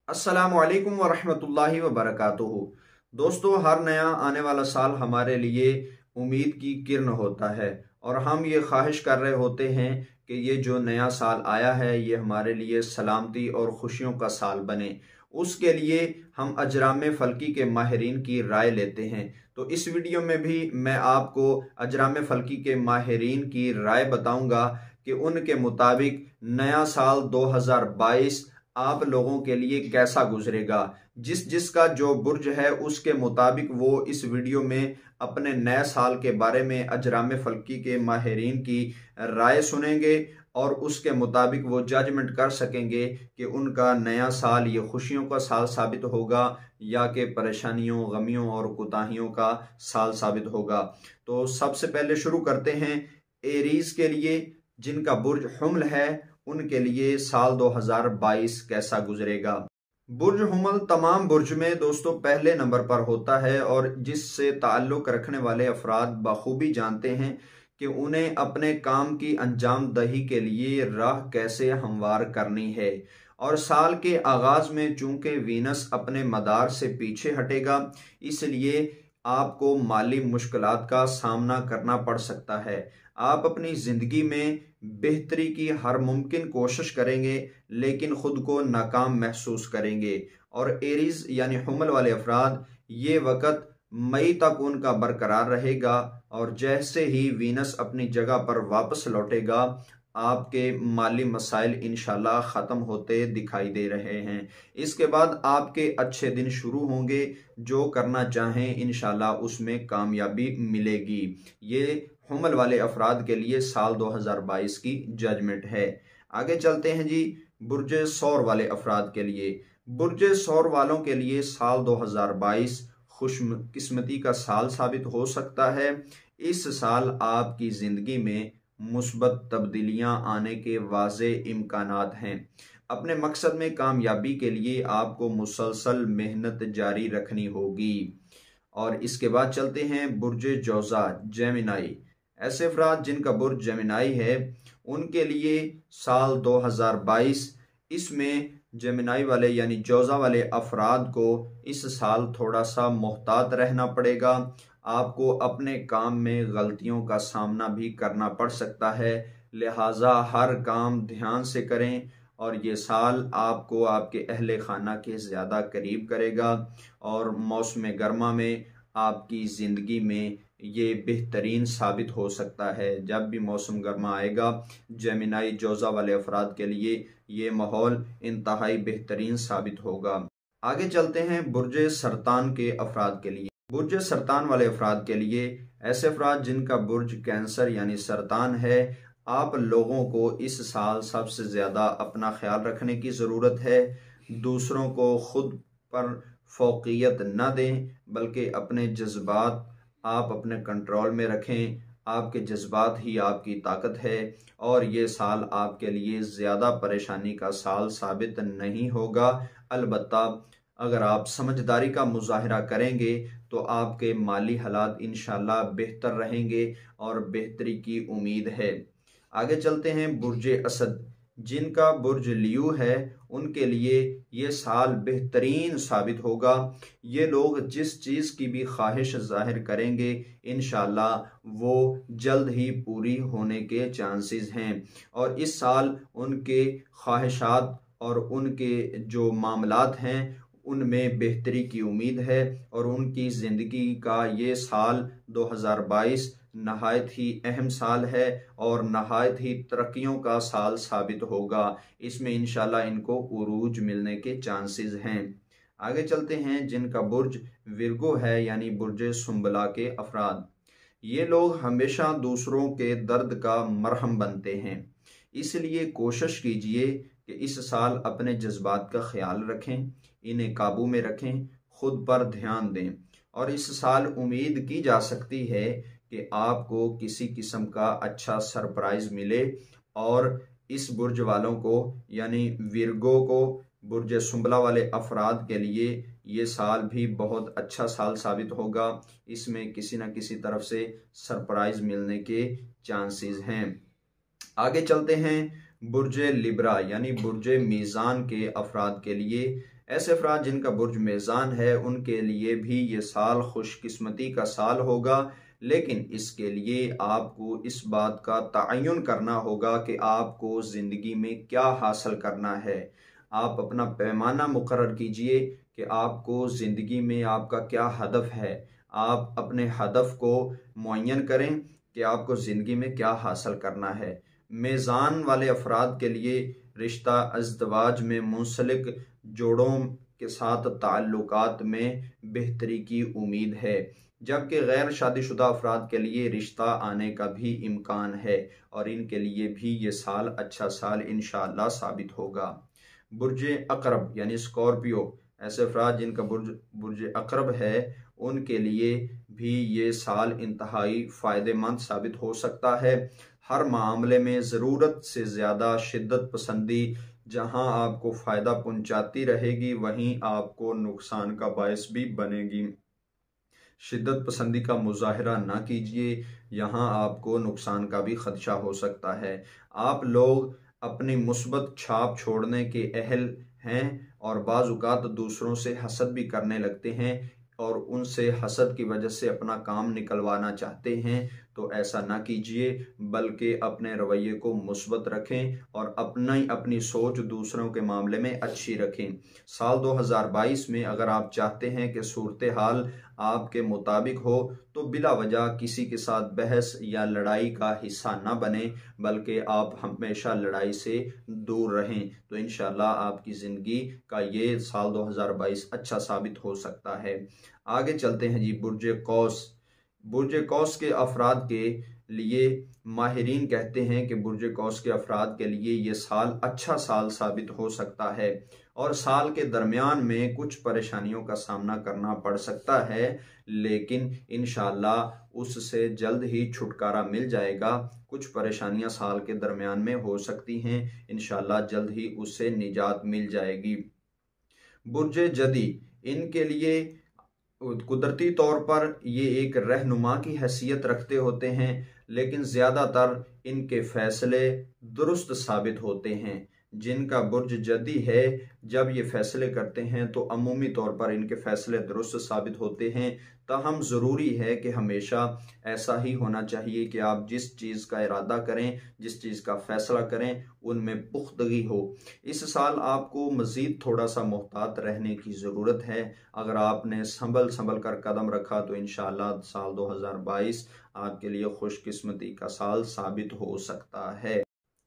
अस्सलामु अलैकुम वरहमतुल्लाहि वबरकातुहू। दोस्तों, हर नया आने वाला साल हमारे लिए उम्मीद की किरण होता है और हम ये ख्वाहिश कर रहे होते हैं कि ये जो नया साल आया है ये हमारे लिए सलामती और खुशियों का साल बने। उसके लिए हम अजराम फल्की के माहिरीन की राय लेते हैं। तो इस वीडियो में भी मैं आपको अजराम फल्की के माहिरीन की राय बताऊंगा कि उनके मुताबिक नया साल 2022 आप लोगों के लिए कैसा गुजरेगा। जिस जिसका जो बुर्ज है उसके मुताबिक वो इस वीडियो में अपने नए साल के बारे में अजराम फल्की के माहिरीन की राय सुनेंगे और उसके मुताबिक वो जजमेंट कर सकेंगे कि उनका नया साल ये खुशियों का साल साबित होगा या कि परेशानियों, गमियों और कोताहियों का साल साबित होगा। तो सबसे पहले शुरू करते हैं एरीज के लिए, जिनका बुर्ज हुम्ल है, उनके लिए साल 2022 कैसा गुजरेगा। बुर्ज हुमल तमाम बुर्ज में दोस्तों पहले नंबर पर होता है और जिससे ताल्लुक रखने वाले अफराद बखूबी जानते हैं कि उन्हें अपने काम की अंजाम दही के लिए राह कैसे हमवार करनी है। और साल के आगाज में चूंकि वीनस अपने मदार से पीछे हटेगा, इसलिए आपको माली मुश्किलात का सामना करना पड़ सकता है। आप अपनी जिंदगी में बेहतरी की हर मुमकिन कोशिश करेंगे लेकिन खुद को नाकाम महसूस करेंगे। और एरीज यानी हुमल वाले अफराद, ये वक़्त मई तक उनका बरकरार रहेगा और जैसे ही वीनस अपनी जगह पर वापस लौटेगा, आपके माली मसाइल इंशाल्लाह ख़त्म होते दिखाई दे रहे हैं। इसके बाद आपके अच्छे दिन शुरू होंगे, जो करना चाहें इंशाल्लाह उसमें कामयाबी मिलेगी। ये हुमल वाले अफराद के लिए साल 2022 की जजमेंट है। आगे चलते हैं जी बुर्ज सौर वाले अफराद के लिए। बुर्ज सौर वालों के लिए साल 2022 खुशकिस्मती का साल साबित हो सकता है। इस साल आपकी जिंदगी में मुस्बत तब्दीलियां आने के वाज़े इम्कानात हैं। अपने मकसद में कामयाबी के लिए आपको मुसलसल मेहनत जारी रखनी होगी। और इसके बाद चलते हैं बुर्ज जौजा जेमिनाई। ऐसे अफराद जिनका बुर्ज जेमिनाई है, उनके लिए साल 2022, इसमें जेमिनाई वाले यानी जौजा वाले अफराद को इस साल थोड़ा सा मोहतात रहना पड़ेगा। आपको अपने काम में गलतियों का सामना भी करना पड़ सकता है, लिहाजा हर काम ध्यान से करें और ये साल आपको आपके अहले खाना के ज़्यादा करीब करेगा और मौसम गर्मा में आपकी ज़िंदगी में ये बेहतरीन साबित हो सकता है। जब भी मौसम गर्मा आएगा, जेमिनाई जौजा वाले अफराद के लिए ये माहौल इंतहाई बेहतरीन साबित होगा। आगे चलते हैं बुर्ज सरतान के अफराद के लिए। बुर्ज सरतान वाले अफराद के लिए, ऐसे अफराद जिनका बुर्ज कैंसर यानी सरतान है, आप लोगों को इस साल सबसे ज़्यादा अपना ख्याल रखने की ज़रूरत है। दूसरों को खुद पर फोकियत न दें, बल्कि अपने जज्बात आप अपने कंट्रोल में रखें। आपके जज्बात ही आपकी ताकत है और ये साल आपके लिए ज़्यादा परेशानी का साल साबित नहीं होगा। अलबत्ता अगर आप समझदारी का मुजाहरा करेंगे तो आपके माली हालात इंशाल्लाह बेहतर रहेंगे और बेहतरी की उम्मीद है। आगे चलते हैं बुर्ज असद, जिनका बुर्ज लियो है, उनके लिए ये साल बेहतरीन साबित होगा। ये लोग जिस चीज़ की भी ख्वाहिश जाहिर करेंगे इंशाल्लाह वो जल्द ही पूरी होने के चांसेस हैं और इस साल उनके ख्वाहिशात और उनके जो मामलात हैं उनमें बेहतरी की उम्मीद है और उनकी ज़िंदगी का ये साल 2022 नहायत ही अहम साल है और नहायत ही तरक्कियों का साल साबित होगा। इसमें इंशाल्लाह इनको उरूज मिलने के चांसेस हैं। आगे चलते हैं जिनका बुर्ज विर्गो है यानी बुर्ज सुंबला के अफराद। ये लोग हमेशा दूसरों के दर्द का मरहम बनते हैं, इसलिए कोशिश कीजिए कि इस साल अपने जज्बात का ख्याल रखें, इन्हें काबू में रखें, खुद पर ध्यान दें और इस साल उम्मीद की जा सकती है कि आपको किसी किस्म का अच्छा सरप्राइज मिले और इस बुर्ज वालों को यानी विर्गो को, बुर्ज सुंबला वाले अफराद के लिए ये साल भी बहुत अच्छा साल साबित होगा। इसमें किसी न किसी तरफ से सरप्राइज मिलने के चांसेस हैं। आगे चलते हैं बुर्ज लिब्रा यानी बुर्ज मीज़ान के अफराद के लिए। ऐसे अफराद जिनका बुर्ज मेज़ान है उनके लिए भी ये साल खुशकिस्मती का साल होगा, लेकिन इसके लिए आपको इस बात का तयन करना होगा कि आपको ज़िंदगी में क्या हासिल करना है। आप अपना पैमाना मुकर्रर कीजिए कि आपको ज़िंदगी में आपका क्या हदफ है। आप अपने हदफ को मुअय्यन करें कि आपको ज़िंदगी में क्या हासिल करना है। मेज़ान वाले अफराद के लिए रिश्ता अज़दवाज में मुंसलिक जोड़ों के साथ ताल्लुकात में बेहतरी की उम्मीद है, जबकि गैर शादीशुदा अफराद के लिए रिश्ता आने का भी इम्कान है और इनके लिए भी ये साल अच्छा साल इंशाअल्लाह साबित होगा। बुर्ज अकरब यानी स्कॉर्पियो, ऐसे अफराद जिनका बुर्ज अकरब है उनके लिए भी ये साल इंतहाई फ़ायदेमंद साबित हो सकता है। हर मामले में ज़रूरत से ज़्यादा शिद्दत पसंदी जहां आपको फ़ायदा पहुंचाती रहेगी वहीं आपको नुकसान का बायस भी बनेगी। शिद्दत पसंदी का मुजाहरा ना कीजिए, यहाँ आपको नुकसान का भी खदशा हो सकता है। आप लोग अपनी मुस्बत छाप छोड़ने के अहल हैं और बाज़ औक़ात दूसरों से हसद भी करने लगते हैं और उनसे हसद की वजह से अपना काम निकलवाना चाहते हैं, तो ऐसा ना कीजिए, बल्कि अपने रवैये को मुस्बत रखें और अपनी सोच दूसरों के मामले में अच्छी रखें। साल 2022 में अगर आप चाहते हैं कि सूरत हाल आपके मुताबिक हो तो बिला वजह किसी के साथ बहस या लड़ाई का हिस्सा ना बने, बल्कि आप हमेशा लड़ाई से दूर रहें। तो इंशाअल्लाह आपकी ज़िंदगी का ये साल 2022 अच्छा साबित हो सकता है। आगे चलते हैं जी। बुर्ज कौस के अफराद के लिए माहिरीन कहते हैं कि बुर्ज कौस के अफराद के लिए ये साल अच्छा साल साबित हो सकता है और साल के दरमियान में कुछ परेशानियों का सामना करना पड़ सकता है, लेकिन इंशाअल्लाह उससे जल्द ही छुटकारा मिल जाएगा। कुछ परेशानियां साल के दरमियान में हो सकती हैं, इंशाअल्लाह जल्द ही उससे निजात मिल जाएगी। बुर्ज जदी, इनके लिए कुदरती तौर पर ये एक रहनुमा की हैसियत रखते होते हैं, लेकिन ज़्यादातर इनके फैसले दुरुस्त साबित होते हैं। जिनका बुर्ज जदी है, जब ये फैसले करते हैं तो अमूमी तौर पर इनके फैसले दुरुस्त साबित होते हैं। ताहम ज़रूरी है कि हमेशा ऐसा ही होना चाहिए कि आप जिस चीज़ का इरादा करें, जिस चीज़ का फैसला करें, उनमें पुख्तगी हो। इस साल आपको मज़ीद थोड़ा सा मोहतात रहने की ज़रूरत है। अगर आपने संभल कर कदम रखा तो इंशाअल्लाह साल 2022 आपके लिए खुशकिस्मती का साल साबित हो सकता है।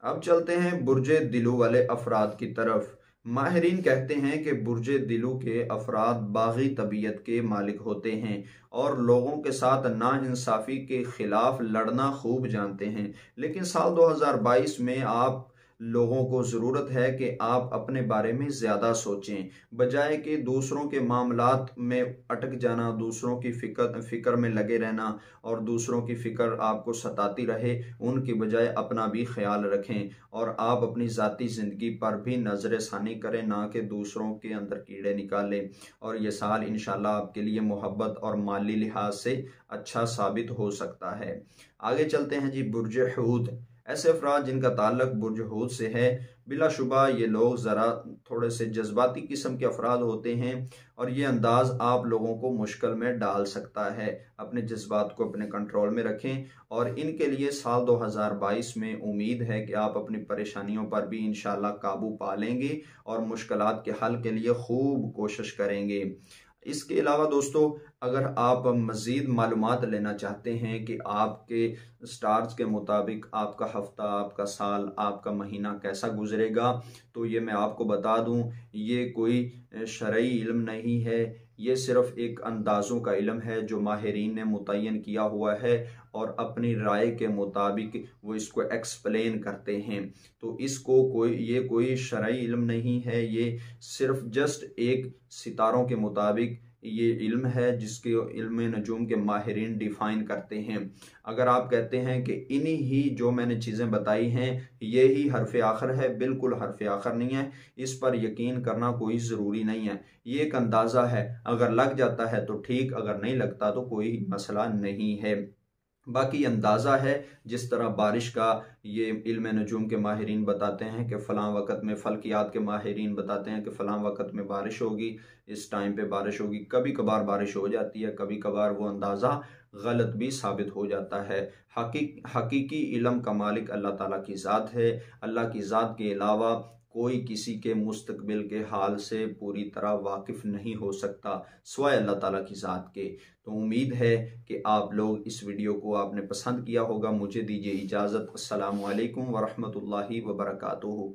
अब चलते हैं बुर्जे दिलू वाले अफराद की तरफ। माहिरीन कहते हैं कि बुर्जे दिलू के अफराद बागी तबीयत के मालिक होते हैं और लोगों के साथ नाइंसाफ़ी के खिलाफ लड़ना खूब जानते हैं, लेकिन साल 2022 में आप लोगों को ज़रूरत है कि आप अपने बारे में ज़्यादा सोचें, बजाय कि दूसरों के मामलात में अटक जाना, दूसरों की फ़िक्र में लगे रहना और दूसरों की फ़िक्र आपको सताती रहे, उनकी बजाय अपना भी ख्याल रखें और आप अपनी ज़ाती ज़िंदगी पर भी नज़र षानी करें, ना कि दूसरों के अंदर कीड़े निकालें। और ये साल इंशाअल्लाह आपके लिए मोहब्बत और माली लिहाज से अच्छा साबित हो सकता है। आगे चलते हैं जी। बुर्ज हूद, ऐसे अफराद जिनका ताल्लुक बुर्ज हूद से है, बिलाशुबा ये लोग ज़रा थोड़े से जज्बाती किस्म के अफराद होते हैं और ये अंदाज़ आप लोगों को मुश्किल में डाल सकता है। अपने जज्बात को अपने कंट्रोल में रखें और इनके लिए साल 2022 में उम्मीद है कि आप अपनी परेशानियों पर भी इंशाअल्लाह काबू पा लेंगे और मुश्किलात के हल के लिए खूब कोशिश करेंगे। इसके अलावा दोस्तों, अगर आप मज़ीद मालूमात लेना चाहते हैं कि आपके स्टार्स के मुताबिक आपका हफ्ता, आपका साल, आपका महीना कैसा गुजरेगा, तो ये मैं आपको बता दूं, ये कोई शरई इल्म नहीं है, ये सिर्फ एक अंदाज़ों का इल्म है जो माहिरीन ने मुतय्यन किया हुआ है और अपनी राय के मुताबिक वो इसको एक्सप्लेन करते हैं। तो इसको कोई शरई इल्म नहीं है, ये सिर्फ जस्ट एक सितारों के मुताबिक ये इल्म है जिसके इल्म नजूम के माहिरीन डिफाइन करते हैं। अगर आप कहते हैं कि इन्हीं ही जो मैंने चीज़ें बताई हैं ये ही हरफ आखिर है, बिल्कुल हरफ आखिर नहीं है, इस पर यकीन करना कोई ज़रूरी नहीं है। ये एक अंदाज़ा है, अगर लग जाता है तो ठीक, अगर नहीं लगता तो कोई मसला नहीं है। बाकी अंदाज़ा है जिस तरह बारिश का ये इल्म नजूम के माहिरीन बताते हैं कि फ़लाँ वक़्त में, फ़ल्कियात के माहिरीन बताते हैं कि फ़लाँ वक़्त में बारिश होगी, इस टाइम पे बारिश होगी। कभी कभार बारिश हो जाती है, कभी कभार वो अंदाज़ा गलत भी साबित हो जाता है। हकीकी इल्म का मालिक अल्लाह ताला की ज़ात है। अल्लाह की ज़ात के अलावा कोई किसी के मुस्तकबिल के हाल से पूरी तरह वाकिफ़ नहीं हो सकता सिवाय अल्लाह ताला की ज़ात के। तो उम्मीद है कि आप लोग इस वीडियो को आपने पसंद किया होगा। मुझे दीजिए इजाज़त। अस्सलामु अलैकुम वरहमतुल्लाहि वबरकातुहू।